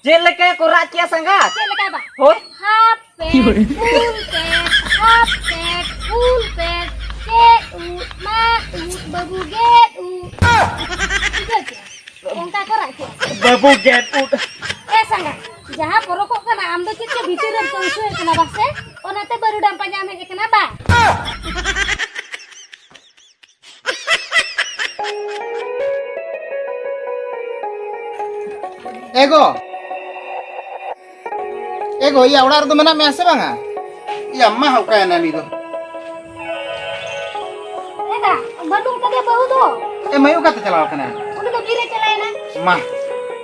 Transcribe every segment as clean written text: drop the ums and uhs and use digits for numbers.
Cek leke korak kia sangga. Cek leka ba? Hoi. Half pet, full pet, half pet, full pet, get ut, ma ut, babu get ut. Itu aja. Ongka korak kia. Babu get ut. Sangga. Jaha porokok kana am do cek ke bitiran tongsu kena base. Onate baru dampaknya ame kena ba. Ego iya ular tu mana biasa bang? Iya mah kau kaya nani tu. Eda, Bandung tadi bau tu. Mayu kata cakap kena. Udah tu kira celai na. Mah,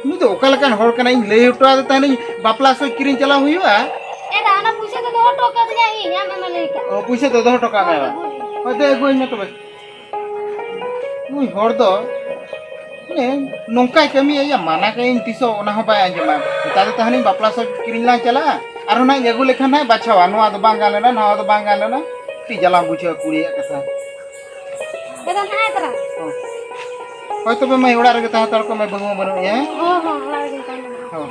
ni tu kalau kan hor kena ini leh tu ada tani bapla so kirim cakap huyu ah. Eda, anak pusat tu auto katanya ini, ya mama leka. Oh puisi tu dah toka mah. Oh tu ego ini tu bes. Ui hor tu. Ni nongkai kami ya mana kaya ini tiso ona apa aja mah. Kita tu tahani bapla so kirim lah cakap. Aru na jago lekhan na bachawa no adu bangal na na adu bangal na ti jalan bucha kuri kasa. Eda na tera. Hoy to mai ular ke tahatar ko mai bangu banu ya. Oh, lagi kan. Oh.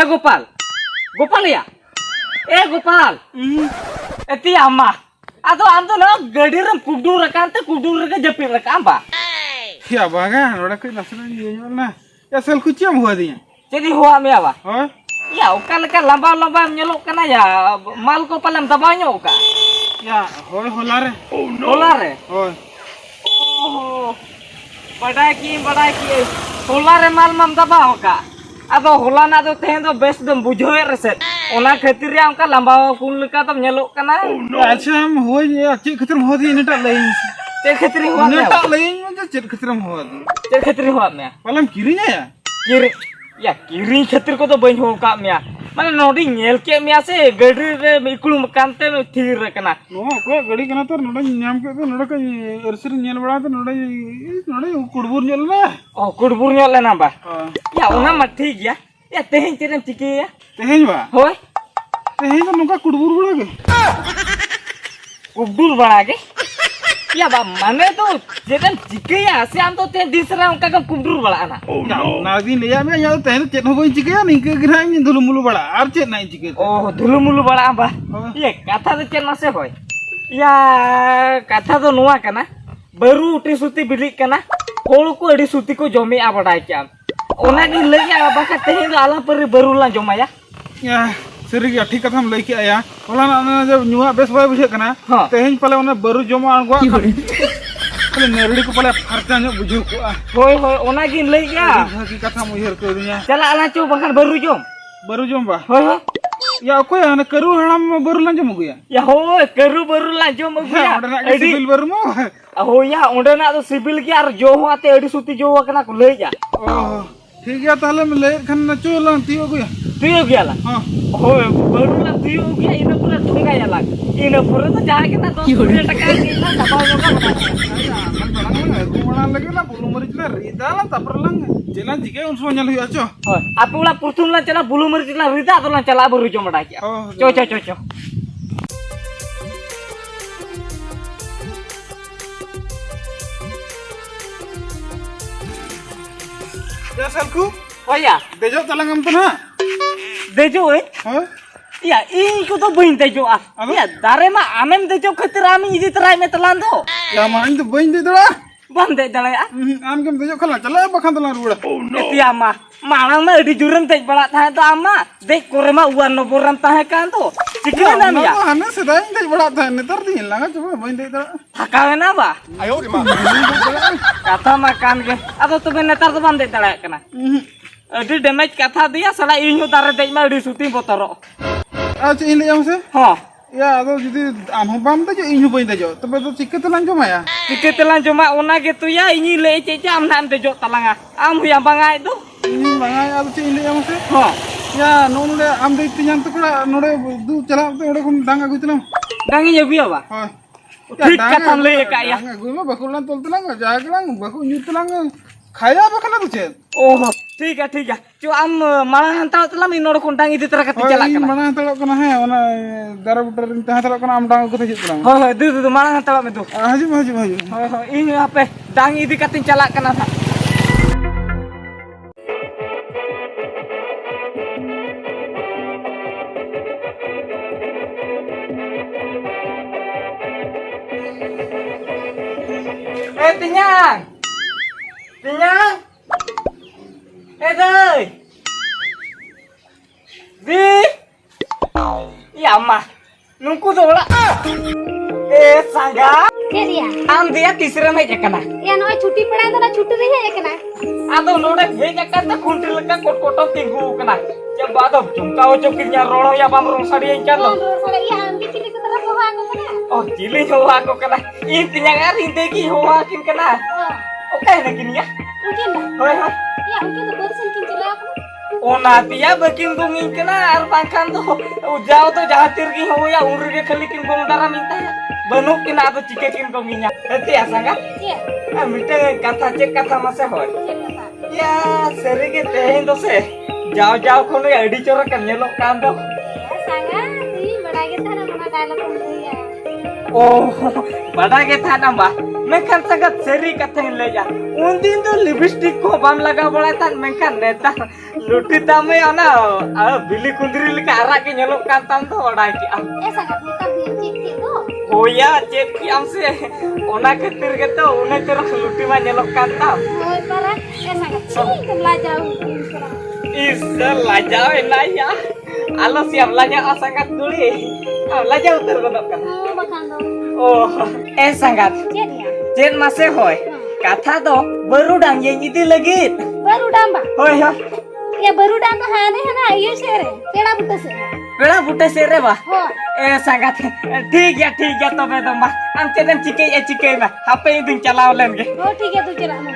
Gopal. Gopal ya? Gopal. Eti amma. Ado am to na gadi ram kudur ka japir rakam ba. Ya baga, orang kau nasib ni mana? Ya sel kuciam huat dia. Jadi huwa me ba. Oh? Ya ukal ka lamba nyelok kana ya mal ko palam tabanya uka. Ya, holar. Dolare. Oh. Oh. Badai ki dolare mal mam daba uka. Ado holana do tehen do best dum bujoe reset. Ona khatir ya uka lamba kun leka tam nyelok kana. अच्छा हम हो ये अच्छी खतरम हो दी नेटा line Cek khatri huwa me. नेटा line में जो चिर खतरम हो दी Cek khatri huwa me. पलम किरिnya ya Kiri khatir ko to bain ho ka me. Mane nodi nyel ke me ase gadi re ikulu makante me thir kana. नो को गड़ी कना तो नोड़ा न्याम के तो नोड़ा का एरसर न्याल बड़ा तो नोड़ा कुड़बुर न्याल ना Oh kurbur nyol le namba. Ya ona ma thik ya. Ya tehen cherem chike ya. तेहें बा Hoi. तेहें तो नोका कुड़बुर बड़ा के Kubdur bana ke. Ya ba mane to jedem chike ya ase am to te disra onka kam kubdur bana na. नादी ले या मैं या तेहें चेत हो गई चिके या निके गिरा इन धुलु मुलु बड़ा आर चेत नहीं चिके Oh dhulu mulu bana ba. Ye katha do chen mase hoy. Ya katha do nuwa kana. Baru uti suti bilik kana. Kol ko adi suti ko jome a badai kya. Ona gi lei ya ba ka tehin ala pari baru la joma ya. या सरी या ठीक कथा हम लई के आया होला ना जब नुआ बेस बाय बुझे कना तेहें पले ओने बरु जमा अनगवा पले नेरड़ी को पले फरता न बुझु को Hoi ona gi lei ya. की कथा मुहर को दुनिया Chala ala chu bakan baru jom. बरु जम बा Hoi. या कोई हने करू हड़म बरु लं जम गया Ya hoi keru baru la jom या ya. ओडना के सिविल बरु मो Oh ya onde na do sibil ki ar jo ho ate adi suti jo kana ko lei ya. ओ ठीक है ताले में ले खन न चोलन तियो गया Tuyo gya la. हां Hoi baru la tuyo gya ina pura thunga ya lag. Ina pura to jaha ke na 2 taka ki na dabao jo ka bana. गुमणा लगे ना बुलु मरिच ना रिदाला तपरलंग जेला जिके उन सो nyal acho Hoi apu la purthum la chala bulu mari la rida to la chala baru jom bada kya. Cho. या सलकू Oh ya देजो तलंग हम तो ना dejo eh. हां Ya ini ko to bain dejo ah. Ya dare ma amem dejo khatir ami idi trai me talan do. या मान तो बइन दे दड़ा Ban de dale ya. आम के देजो खला चला बखन तला रुड़ा Eti ama manang ma adi juran tej bala thahe to ama dek kore ma uan no boram tahe kan to. Sikira na ना ya. हने सदाई दे बड़ा था नेतर दिन लगा चबा बइन दे दड़ा Thakawe na ba. Kata makan ke. Atau tu netar tu ban de dale kana. Adi damage katha dia sala inyo tare tej ma adi suti botoro. अच्छा इन ले हमसे Ha. या तो जदी आम बाम दे जो इन बइन दे जो तबे तो चिके तलां जो माया Tiket telan cuma ona gitu ya ini le cece am nam dejo talanga. Am yang bangai itu. इन लगा या तो इन ले हमसे Ha. या नोन ले आम दे तियां तो कड़ा नोडे दू चला तो ओडे कुम Danga गुतला Dangi ya biar ba. हां ठीक कथा ले का ya. गुमा बकुलन तोल तलांग जागलांग बकु न्यू तलांग खाया बखला तुझे Oh, ठीक है. Cu am malah hantar telah minor kondang itu terang kati jalak kana. mana hantar kena he ona dara butar rinta hantar kena am dang ko hijit kena Hoi du malah hantar me tu. hajim Hoi ini apa dang itu kati jalak kana ta. Tinyang. Tinyang. Doi. Di. Ya mah. Nungku dola. Sangga. Cek dia. Am dia tisra me jakana. Ya no छुट्टी पड़ा तो ना छुट्टी नहीं है कना Ado node he jakata kuntil leka kot-koto tinggu kana. Jab ado jumka ocokinya rolo ya bam rong sari oh encalo. salah iya ambil cili ke terang bawa aku mana Oh, cili hoa ko kana. Intinya ngarin teki hoa kin kana. oh Oke na gini ya. mungkin dah Hoi hoi. ya mungkin tuh bersin kincir aku Ona tiya bakin dungin kana ar bangkan to. Ujau to jahatir ki ho ya urge khalikin gong dara minta ya. Banuk kina to cikekin gonginya. Hati ya sangga. iya Mite kata cek kata mase hoy. cek apa Ya seri ke tehin to se. Jauh-jauh kono ya di corak kan nyelok kan to. ya sangat sih beda gitu na mana dialog pun ya Oh, bada ke tha namba. Mekan sagat seri kata le ja. Undin to lipstick ko bam laga bola tan mekan neta. Luti tame ana bili kundri lika arak ke nyelok kan tam to oda ki. sangat nikah dia cek itu Oh ya, cek ki am se. Ona khatir ke to una ter luti ma nyelok kan tam. oh parah sangat sih kebelah jauh sekarang Isa lajau enak ya. Alo siap lanya sangat tuli. Lajau terbentuk kan. oh makan dong Oh, sangat. cek dia Jen masih hoy. Kata do baru dang yang itu lagi. baru damba Hoy hoy. ya baru damba hane hana iya sere peda buta sere Bela bute sere bah. oh Sangat. ठीक है तो मैं दम्बा. हम चलन चिके ना. हापे दिन चलाओ लेंगे. oh ठीक है तू चला मैं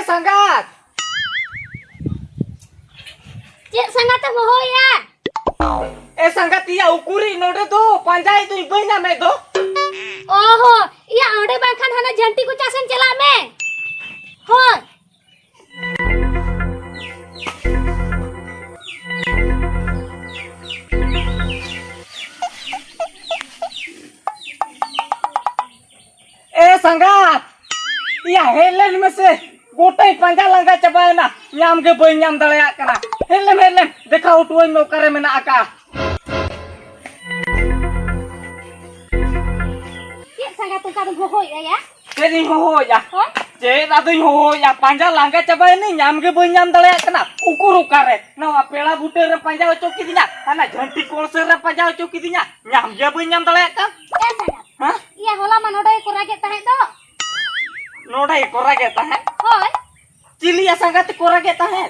Sangat. cek sangat tuh mau ya Sangat iya ukuri node to panjai tu ibu na me do. ओहो या औडे बंखान हना झंटी को चासन चला में हो Sangat. Iya helen mese. Gotai panjang langga cabai na. Nyam ke boy nyam dalaya kana. Helen. Dekha utuai me okare mena aka. ये संगा तुम का तुम हो या Jadi ho ya. हो Je adu ho ya panjang langga cabai ni nyam ke boy nyam dalaya kana. Ukur ukare. Na pela bute re panjang coki dinya. Ana jhanti kolse re panjang coki dinya. Nyam ke boy nyam dalaya kan. ए संगा Hah? या होला मनोडे को रागे तहे तो Noda ekora geta hai. हो Cili ya sangat ekora geta hai.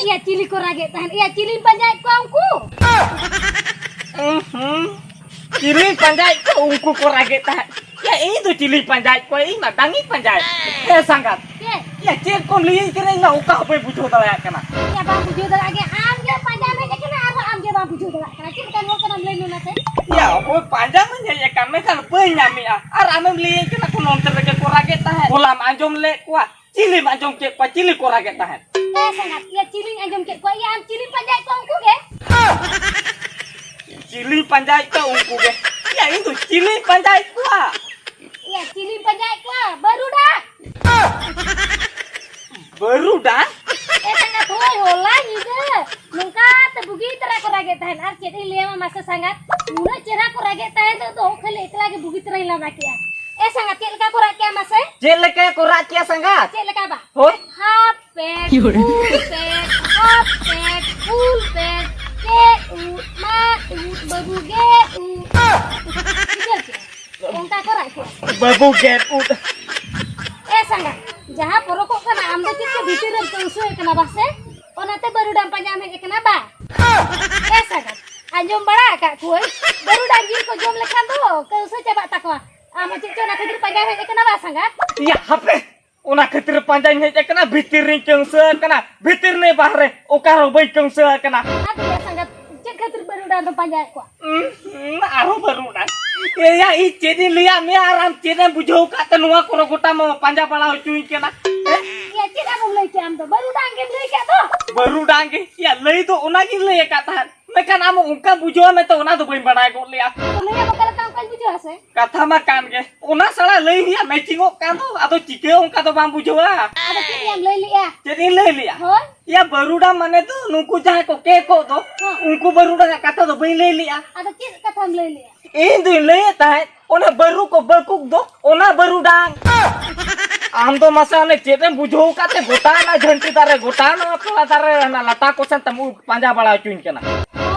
या chilli को रागे तहे या चिली पंजाय को हमको Cili panjai ko ungku kora geta hai. Ya itu cili panjai ko ini mah dangi panjai. Sangat. ये Ya cek kon lihat kira nggak uka apa butuh dalaya kana. या बा बुझो दला आगे आम के पंजाय में के ना आम के बा बुझो दला कना चिल kan वो कदम लेनु ना से Ya oh panjang menjadi kami kan penyami ah. Arame lihat kira kon nonton ke kora geta hai. Bolam anjom le kuah. Cili anjom ke kuah cili kora geta hai. ए संगा या chilli Anjum के को या आम chilli पंजाय को हमको के Cili panjai ko ungku ke. Ya itu cili panjai kuah. या चिली पंजाय को baru dah Baru dah. sangat hoy hola gitu nungka tebugi tera ko rage tahan ar chet ile ma masa sangat nuna cera ko rage tahan to khale ikla ke bugi tera ila bakia sangat chet ka ko rage masa Cek leke kora kia sangat. chet leka ba Hoy. half pet full pet ke ma babu ge ongka ko rage Babu get ud. sangat jaha porokok kana amda chet ke bhitir ram teusu kana base onate baru dam panjang me kana ba sangat anjom bada kak kuy baru daging ko jom lekhan to teusu coba takwa ama chet chona khadir panjang me kana ba sangat Ya hape. Ona khatir panjang hej kana bhitir ring kengse kana bhitir ne bahre okaro bai kengse kana. Aduh ya sangat cek khatir baru dan panjang ko. Aro baru dan. Ya I chedi liya me aram chede bujau ka tanua kono gota mo panja pala cui kana. Ya cek aku lagi ke am to baru dan ke lagi ke to. Baru dange ya lei to ona gi lei ka tahan. Mekan amo unka bujau me to ona to bain badai ko liya. To lagi bakal kam kan bujo ase. Katha ma kan ge ona sala lei ya matchingok kan to ado chike unka to bang bujau a. Ada cek yang leli ya. Chedi lei liya. Hoi. Ya baruda mane tu nungku jahe ko ke ko to unku baruda ka kata to bain lei liya. Ada cek kata leli ya. Ini lei tahe ona baru ko bakuk do ona barudang. Am to masa ne chete bujau kate gota na jhanti tare gota na pala tare na lata ko san tamu panja bala chuin kana.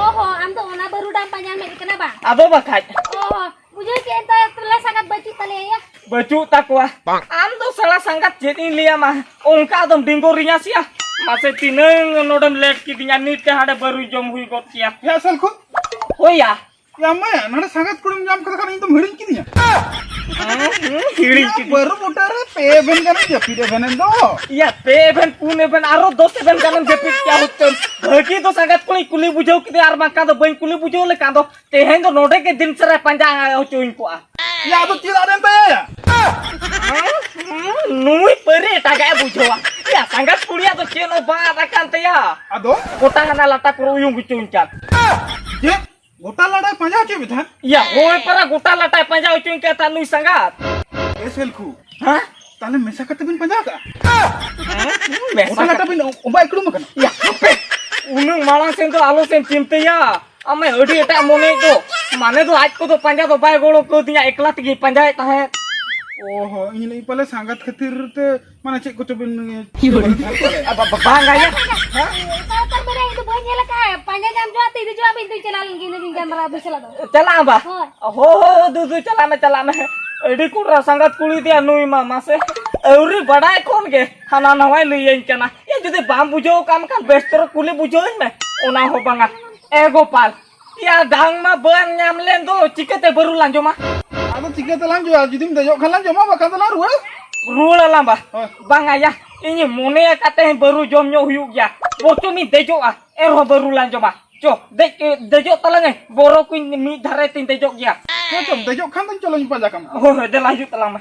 Oh, am to ona baru dan panjang me kena bang. Ado bakai Oh, bujo ke enta telah sangat baju tali ya. baju takwa. Am to salah sangat jeti liya mah ongka dom dinggo rinya sia. Mase tineng nodam let ki dinya nit ke hade baru jom hui got sia. Ya asal ko. Hoya. Ya maya nada sangat kurum jam kata kan itu hiring kidinya. Hiring Ya ki. baru motare pe ben kan japide benen do. Ya peven pune ben aro dos ben kanam jepit kya hutton. Bagi to sangat kuli bujau ki ar maka to bain kuli bujau le kando. Tehen to node ke din sere panja chuin ko a. Ya tu tidak ada pe ya. Nui pere taga bujau. Ya sangat kuliah to cheno ba akan te ya. Ado. Kota ngana lata kuruyung gucuncat. Ye gota ladai panja ce bitan. Ya hoy para gota lata panja ucuin ke ta nui sangat. Esel ku. Hah? Tale mesa kata bin panja ka. Mesa Gota lada bin umba ikru makan. ya hape. Unung malang sen to alo sen chimte ya. Ame adi eta mone to. Mane to aj ko to panja to bai golo ko dinya ekla tigi panja tahe. Oh, ini lagi pala sangat khatir te mana cek ko bin. Aba bangga ya. Kalau terbeda itu banyak lah kaya. Panjang jam jua itu jua pintu celalin gini jam berapa celah tu. Chala ba. Ho du chala me. Adi kura sangat kuli dia nui mama se. Euri badai kon ge hana nawai liyen kana. Ya jodi bam bujau kam kan bestro kuli bujoin me. Ona ho banga. Gopal. Ya dang ma ban nyam len do cikete baru lanjo ma. Ado tiga telan jual jadi minta jok kalan jom apa kata laru eh? Rula lamba. Banga ya. Ini mone ya kate baru jom nyo huyuk ya. Boto mi dejo ah. Ero baru lanjo ma. Jo, dejo talange. Boro ku mi dhare tin dejo ya. Jom jok kan tan colong panja kam. Oh, de lanjut talang ma.